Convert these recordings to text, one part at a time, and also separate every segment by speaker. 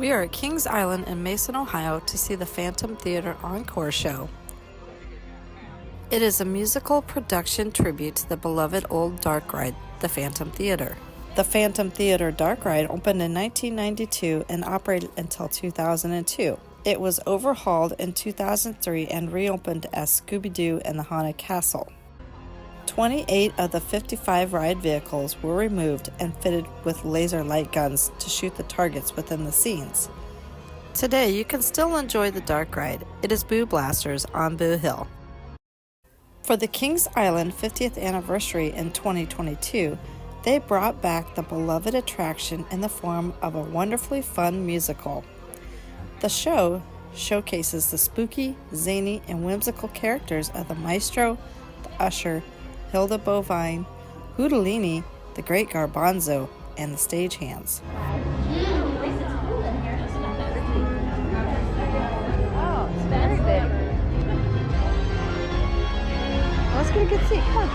Speaker 1: We are at Kings Island in Mason, Ohio to see the Phantom Theater Encore show. It is a musical production tribute to the beloved old dark ride, the Phantom Theater. The Phantom Theater Dark Ride opened in 1992 and operated until 2002. It was overhauled in 2003 and reopened as Scooby-Doo and the Haunted Castle. 28 of the 55 ride vehicles were removed and fitted with laser light guns to shoot the targets within the scenes. Today, you can still enjoy the dark ride. It is Boo Blasters on Boo Hill. For the Kings Island 50th anniversary in 2022, they brought back the beloved attraction in the form of a wonderfully fun musical. The show showcases the spooky, zany, and whimsical characters of the maestro, the usher, Hilda Bovine, Houdolini, the Great Garbanzo, and the stagehands.
Speaker 2: Oh, it's very big. Let's get a good seat. Come on.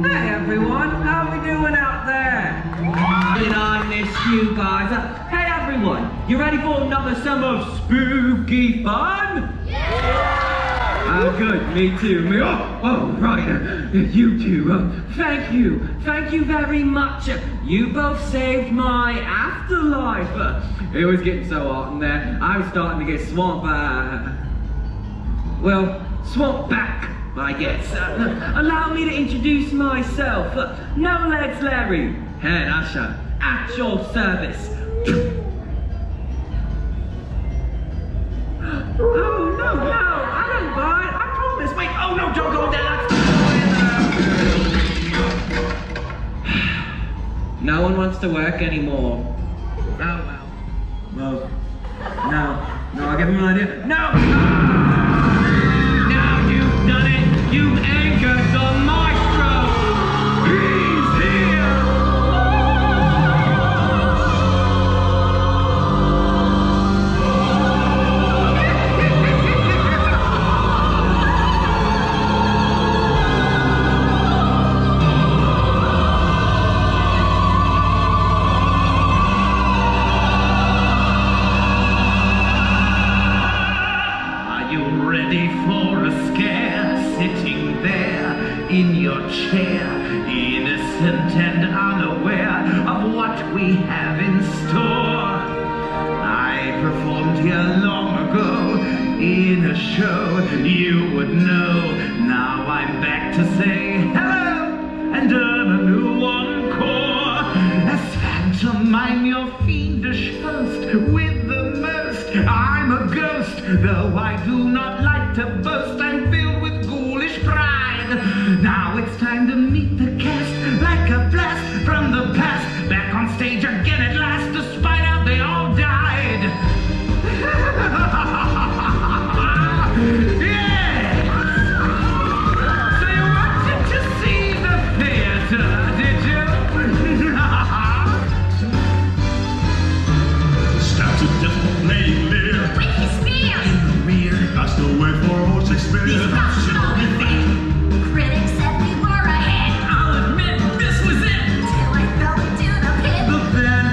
Speaker 3: Hey everyone, how we doing out there? I miss you guys. Hey everyone, you ready for another summer of spooky fun? Yeah! Oh good, me too. Right, you two. Thank you very much. You both saved my afterlife. It was getting so hot in there, I was starting to get swamp back, I guess. Allow me to introduce myself. No Legs Larry, head usher, at your service. Oh, no, I don't mind. I promise. Wait, oh no, don't go there. No one wants to work anymore. Oh, well, no, I'll give him an idea. No! Done it! You've anchored the maestro! He's here! Are you ready for a scare? Sitting there in your chair, innocent and unaware of what we have in store. I performed here long ago in a show you would know. Now I'm back to say hello and earn a new encore. As Phantom, I'm your fiendish host with the most. I'm a ghost, though I do not like to boast. I'm filled with ghoulish pride. Now it's time to meet the cast, like a blast from the past. Back on stage again at last, despite how they all died. Yeah! So you wanted to see the theater, did you?
Speaker 4: Stabbed to death playing Lear.
Speaker 5: Britney Spears!
Speaker 4: In the rear, I still wait for old Shakespeare.
Speaker 5: These cops should all be dead. Critics said we were ahead.
Speaker 3: I'll admit this was it.
Speaker 5: Till I fell into the pit.
Speaker 3: The band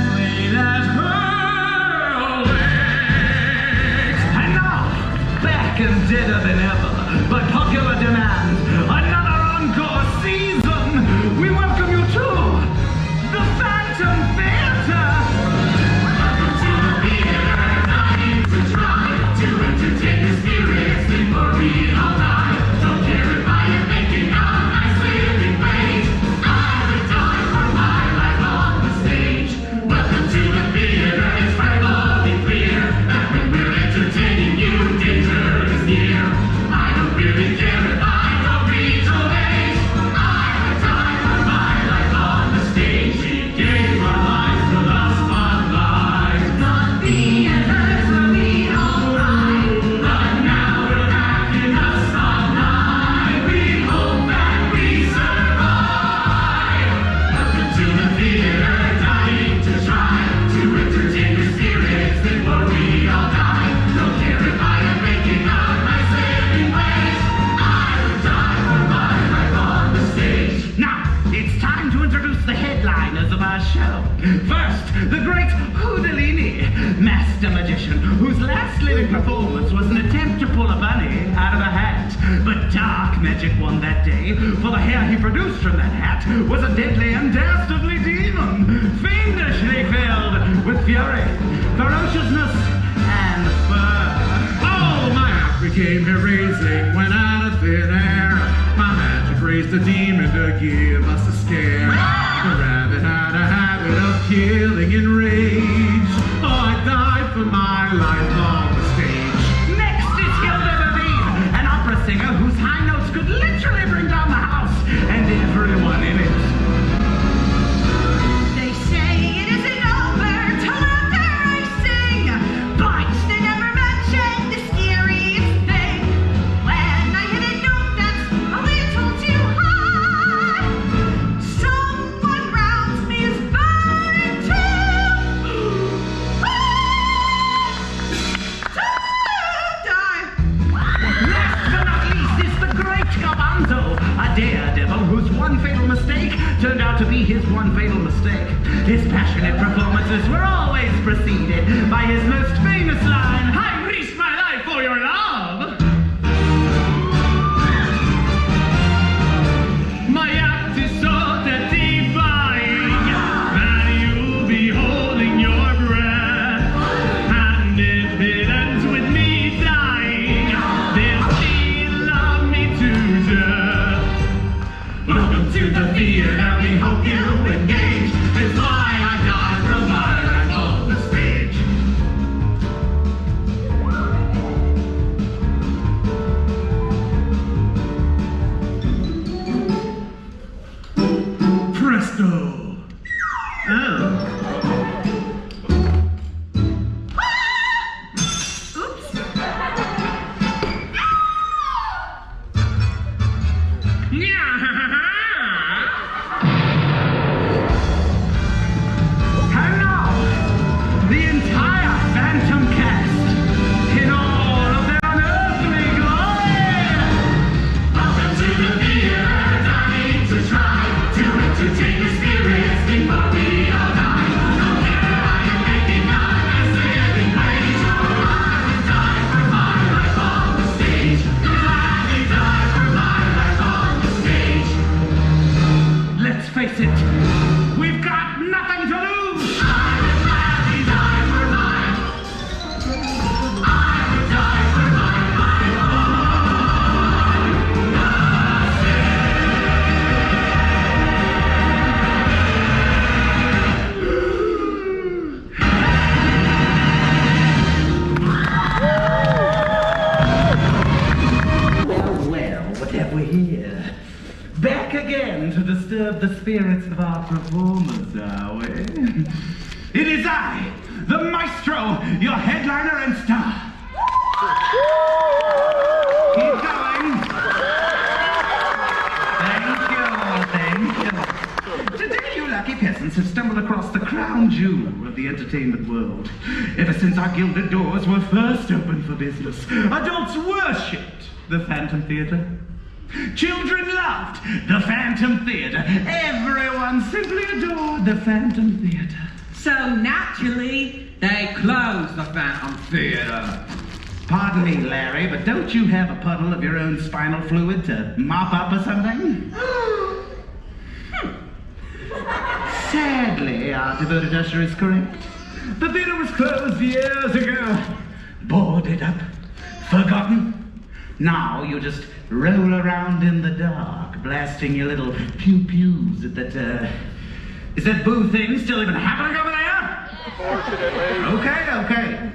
Speaker 3: show. First, the great Houdini, master magician, whose last living performance was an attempt to pull a bunny out of a hat. But dark magic won that day, for the hair he produced from that hat was a deadly and dastardly demon, fiendishly filled with fury, ferociousness, and fur.
Speaker 4: Oh, my hat became hair-raising when out of thin air. My magic raised a demon to give us a scare. The rabbit had a habit of killing in rage. Oh, I died for my life on the stage.
Speaker 3: Next is Hilda Levine, an opera singer whose high notes could literally bring down the house and everyone in it.
Speaker 5: They say it isn't over till after I sing, but they never mention the scariest thing. When I hit a note that's a little too high, someone round me is burning to die.
Speaker 3: Last but not least is the great Garbanzo, a daredevil whose one fatal mistake turned out to be his one fatal mistake. His passionate performances were always preceded by his most famous line, "I risked my life for your love."
Speaker 4: My act is so death-defying that you'll be holding your breath. And if it ends with me dying, then still love me to death. Welcome to the theater, we hope you engage. It's why I die from my life on the stage. Presto!
Speaker 3: Oh. And now, the entire Phantom cast in all of their unearthly glory.
Speaker 4: Welcome to the theater, dying to try to entertain the spirits before we all die. No matter I am making up as a living wage, or I would die for my life on the stage. Gladly die for my life on the stage.
Speaker 3: Let's face it, we've got nothing to lose.
Speaker 4: I would gladly die for mine. I would die for my life on
Speaker 3: Well, what have we here? Back again to disturb the spirits of our performers, are we? It is I, the maestro, your headliner and star. Keep going. Thank you. Today you lucky peasants have stumbled across the crown jewel of the entertainment world. Ever since our gilded doors were first opened for business, adults worshipped the Phantom Theater. Children loved the Phantom Theater. Everyone simply adored the Phantom Theater.
Speaker 6: So naturally, they closed the Phantom Theater.
Speaker 3: Pardon me, Larry, but don't you have a puddle of your own spinal fluid to mop up or something? Sadly, our devoted usher is correct. The theater was closed years ago. Boarded up. Forgotten. Now you just roll around in the dark, blasting your little pew-pews at that, is that boo thing still even happening over there? Okay.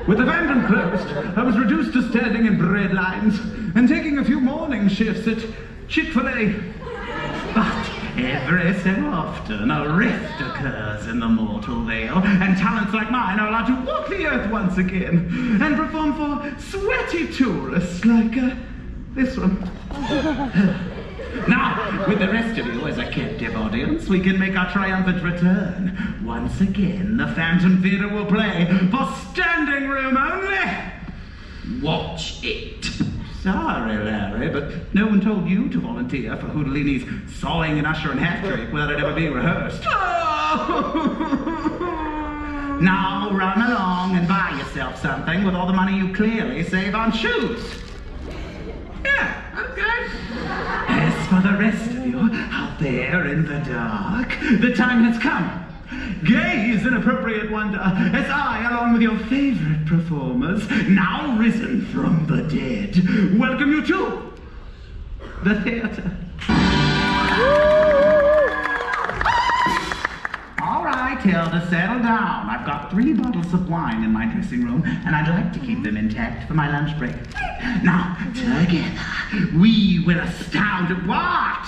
Speaker 3: With the Phantom closed, I was reduced to standing in bread lines and taking a few morning shifts at Chick-fil-A. But every so often, a rift occurs in the mortal veil, and talents like mine are allowed to walk the earth once again and perform for sweaty tourists like this one. Now, with the rest of you as a captive audience, we can make our triumphant return. Once again, the Phantom Theater will play for standing room only. Watch it. Sorry, Larry, but no one told you to volunteer for Houdini's sawing an usher in half trick without it ever being rehearsed. Now run along and buy yourself something with all the money you clearly save on shoes.
Speaker 6: Yeah, okay.
Speaker 3: As for the rest of you out there in the dark, the time has come. Gaze in appropriate wonder as I, along with your favorite performers, now risen from the dead, welcome you to the theater. All right, Hilda, settle down. I've got 3 bottles of wine in my dressing room, and I'd like to keep them intact for my lunch break. Now, together, we will astound... What?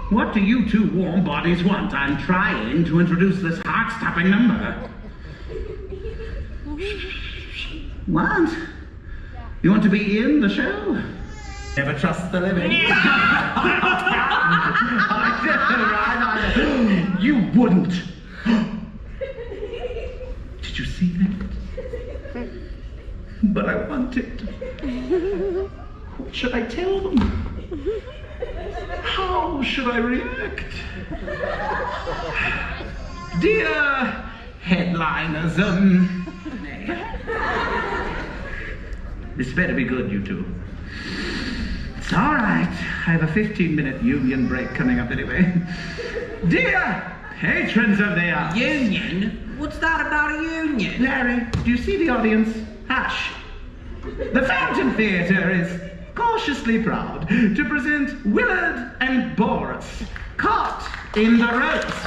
Speaker 3: What do you 2 warm bodies want? I'm trying to introduce this heart-stopping number. What? You want to be in the show? Never trust the living. You wouldn't. Did you see that? But I want it. What should I tell them? How should I react? Dear headliners, this better be good, you 2. It's all right. I have a 15-minute union break coming up anyway. Dear patrons of the
Speaker 6: Union? What's that about a union?
Speaker 3: Larry, do you see the audience? Hush. The Phantom Theater is cautiously proud to present Willard and Boris, caught in the ropes.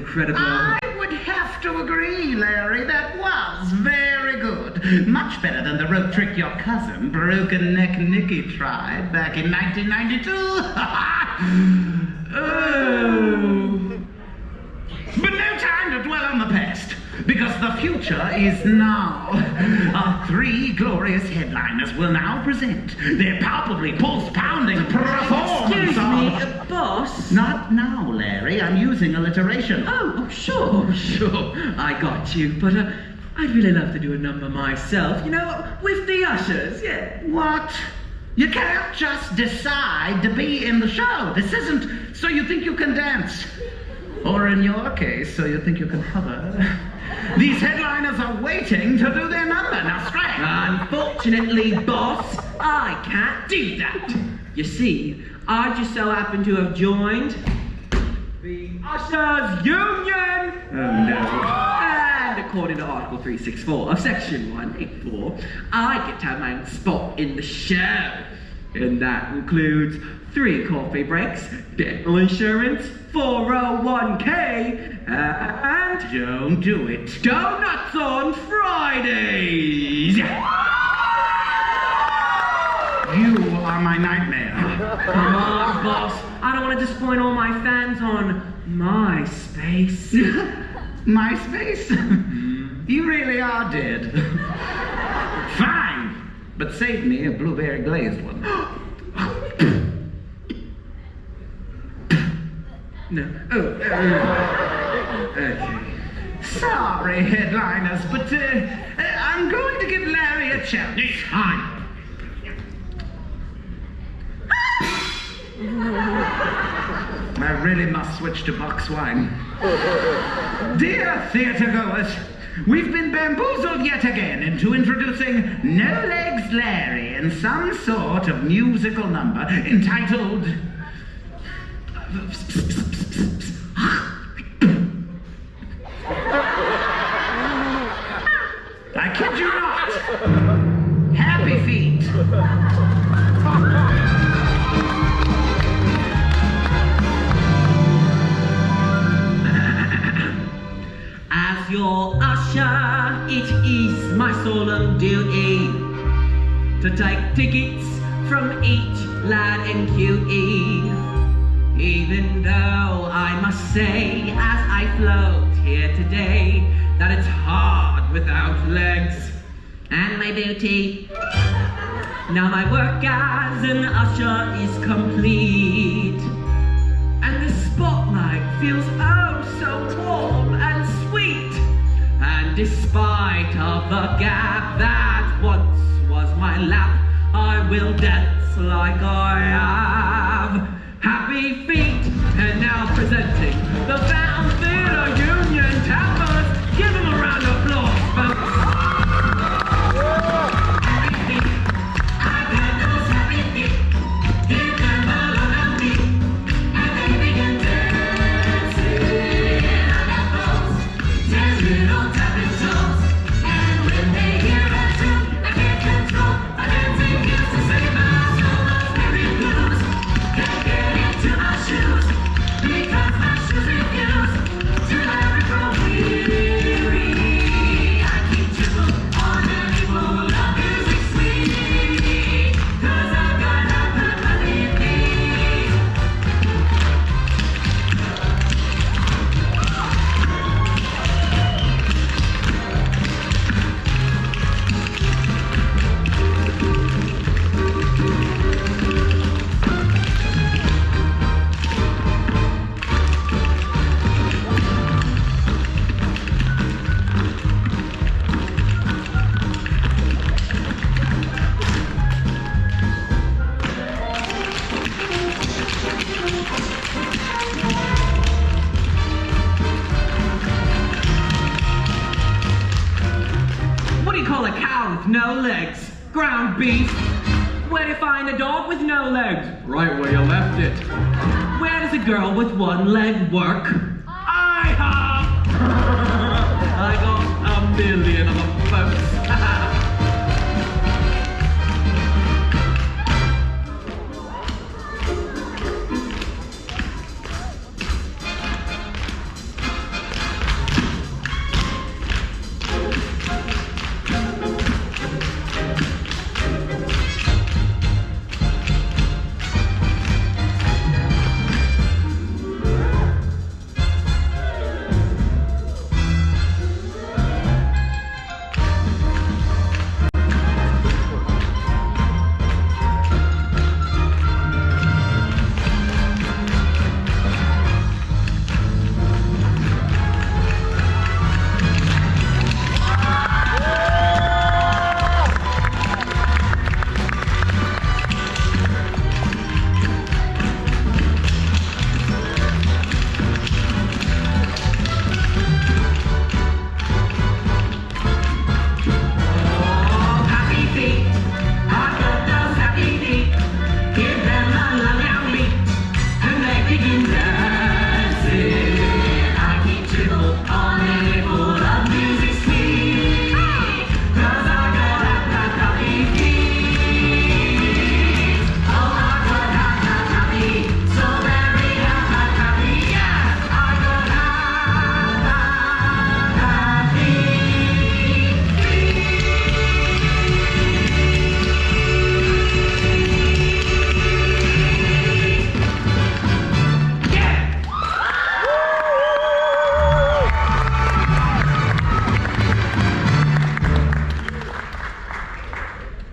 Speaker 6: incredible.
Speaker 3: I would have to agree, Larry. That was very good. Much better than the rope trick your cousin, Broken Neck Nicky, tried back in 1992.
Speaker 6: Oh.
Speaker 3: But no time to dwell on the past, because the future is now. Our three glorious headliners will now present their palpably pulse-pounding performance.
Speaker 6: Excuse me,
Speaker 3: of...
Speaker 6: boss?
Speaker 3: Not now, Larry. I'm using alliteration.
Speaker 6: Oh, sure. I got you, but I'd really love to do a number myself, you know, with the ushers, yeah.
Speaker 3: What? You can't just decide to be in the show. This isn't so you think you can dance. Or in your case, so you think you can hover. These headliners are waiting to do their number. Now, straight.
Speaker 6: Unfortunately, boss, I can't do that. You see, I just so happen to have joined the Ushers Union.
Speaker 3: Oh, no.
Speaker 6: And according to Article 364 of Section 184, I get to have my own spot in the show. And that includes 3 coffee breaks, dental insurance, 401k, and
Speaker 3: Don't do it.
Speaker 6: donuts on Fridays!
Speaker 3: You are my nightmare.
Speaker 6: Come on, boss. I don't want to disappoint all my fans on MySpace.
Speaker 3: MySpace? You really are dead. Fine, but save me a blueberry glazed one.
Speaker 6: No. Okay.
Speaker 3: Sorry, headliners, but I'm going to give Larry a chance.
Speaker 6: Fine.
Speaker 3: I really must switch to box wine. Dear theatergoers, we've been bamboozled yet again into introducing No Legs Larry in some sort of musical number entitled... I kid you not! Happy Feet!
Speaker 6: As your usher, it is my solemn duty to take tickets from each lad and QE. Even though I must say, as I float here today, that it's hard without legs and my booty. Now my work as an usher is complete, and the spotlight feels oh so warm and sweet. And despite of the gap that once was my lap, I will dance like I have happy feet. And now presenting the Phantom Theater Union Tappers. Give them a round of applause, folks. No legs. Ground beef. Where do you find a dog with no legs? Right where you left it. Where does a girl with one leg work? I have. I got a million of them, folks.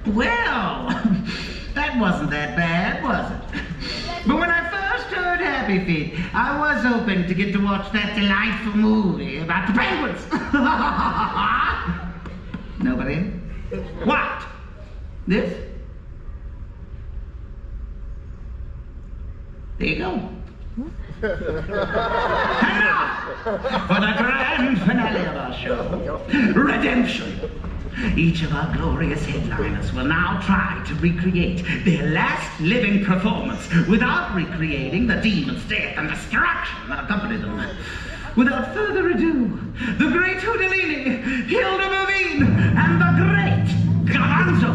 Speaker 3: Well, that wasn't that bad, was it? But when I first heard Happy Feet, I was hoping to get to watch that delightful movie about the penguins. Nobody? What? This? There you go. And now, for the grand finale of our show, Redemption. Each of our glorious headliners will now try to recreate their last living performance without recreating the demon's death and destruction that accompanied them. Without further ado, the great Houdini, Hilda Movine, and the great Garbanzo.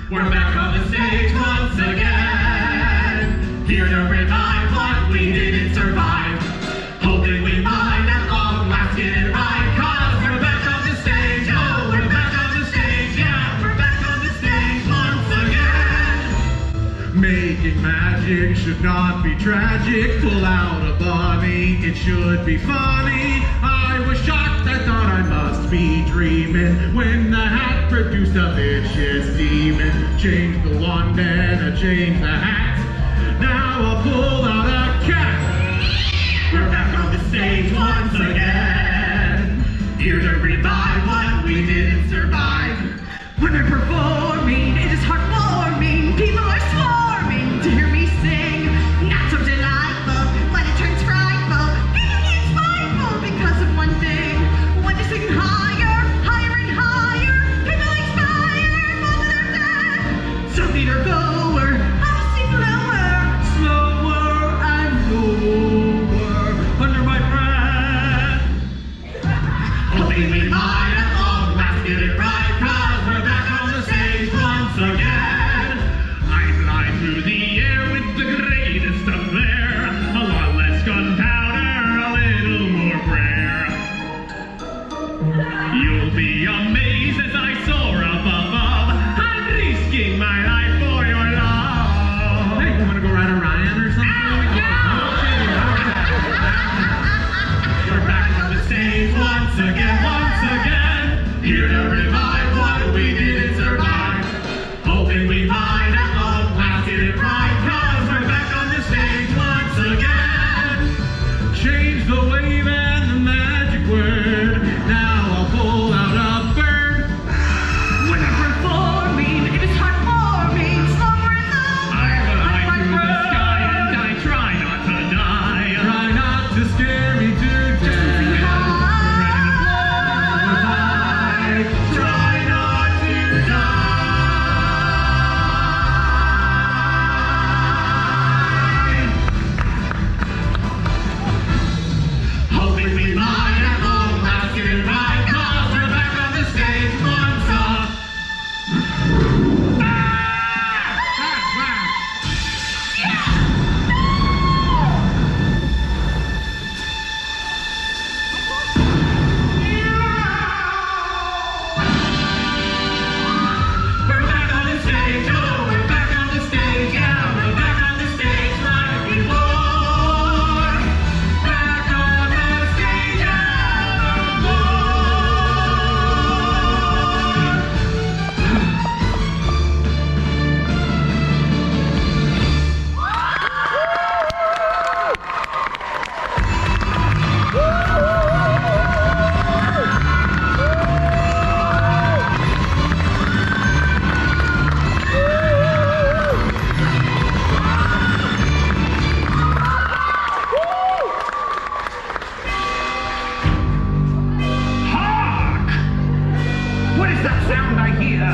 Speaker 4: We're back on the stage once again, here to revive what we didn't survive. Hoping we might at long last get it right, 'cause we're back on the stage, oh, we're back on the stage, yeah, we're back on the stage once again. Making magic should not be tragic, pull out a bunny, it should be funny. I was shocked, I thought I must be dreaming, when the hat produced a vicious demon. Changed the wand and I changed the hat, now I'll pull out a cat. We're back on the stage once again, here to revive what we didn't survive.
Speaker 5: When I'm performing, it is heartwarming. People are swarming to hear me sing. Not so delightful when it turns frightful. People get spiteful because of one thing. When I sing higher, higher and higher, people expire, most of them dead. So feet are lower, I'll sing lower, slower and lower under my breath.
Speaker 4: Hoping we might at long last get it right, 'cause we're back on the stage once again. I fly through the air with the greatest of flair, a lot less gunpowder, a little more prayer. You'll be amazed as I soar up above, I'm risking my life for your love. Hey, you wanna go ride a Ryan or something? We're back on the stage once again, here to revive what we didn't survive. Hoping we might at long last get it right, 'cause we're back on the stage once again. Change the wave and the magic word, now I'll pull out a bird.
Speaker 5: When I'm performing, it is heartwarming, slower and lower.
Speaker 4: I fly
Speaker 5: like
Speaker 4: through
Speaker 5: my
Speaker 4: the
Speaker 5: bird.
Speaker 4: sky and I try not to die.
Speaker 6: Try not to scare me to death.
Speaker 4: Try not to die. Hoping we might at long last get it right, 'cause we're back on the stage once We're back on the stage, oh, we're back on the stage, yeah, we're back on the stage like before. Back on the stage evermore. Hark! What is that sound I hear?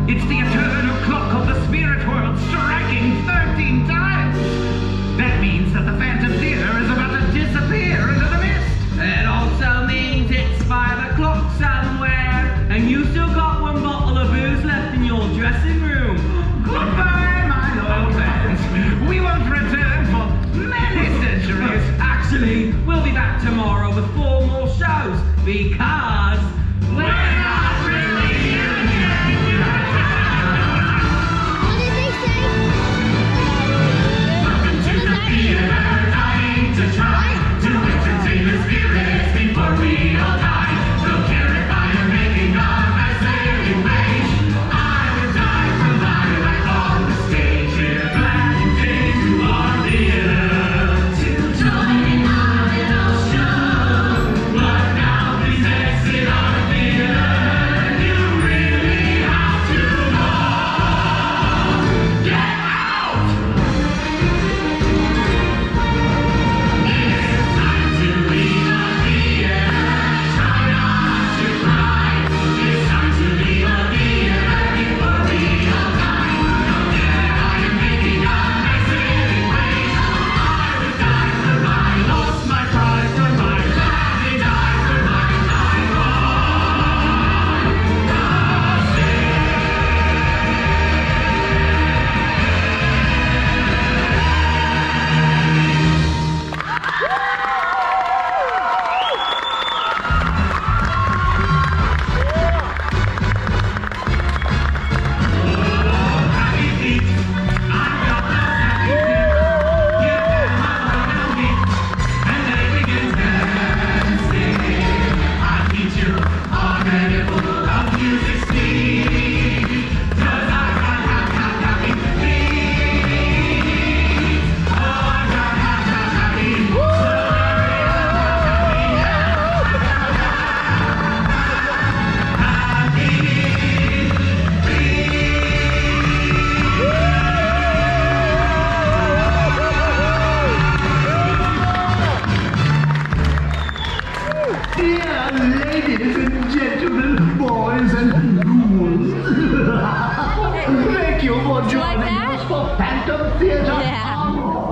Speaker 4: It's the eternal clock of the spirit world striking 13 times. That means that the Phantom Theater is about to disappear into the mist.
Speaker 6: It also means it's 5 o'clock somewhere, and you still got one bottle of booze left in your dressing room.
Speaker 3: Goodbye, my loyal fans. We won't return for many centuries.
Speaker 6: Actually, we'll be back tomorrow with 4 more shows, because we're not really
Speaker 2: What did they say?
Speaker 4: Welcome to the theater, dying to try to entertain the spirits before we
Speaker 3: Dear ladies and gentlemen, boys and ghouls, thank you for joining us for Phantom Theater
Speaker 7: Yeah.
Speaker 3: Encore.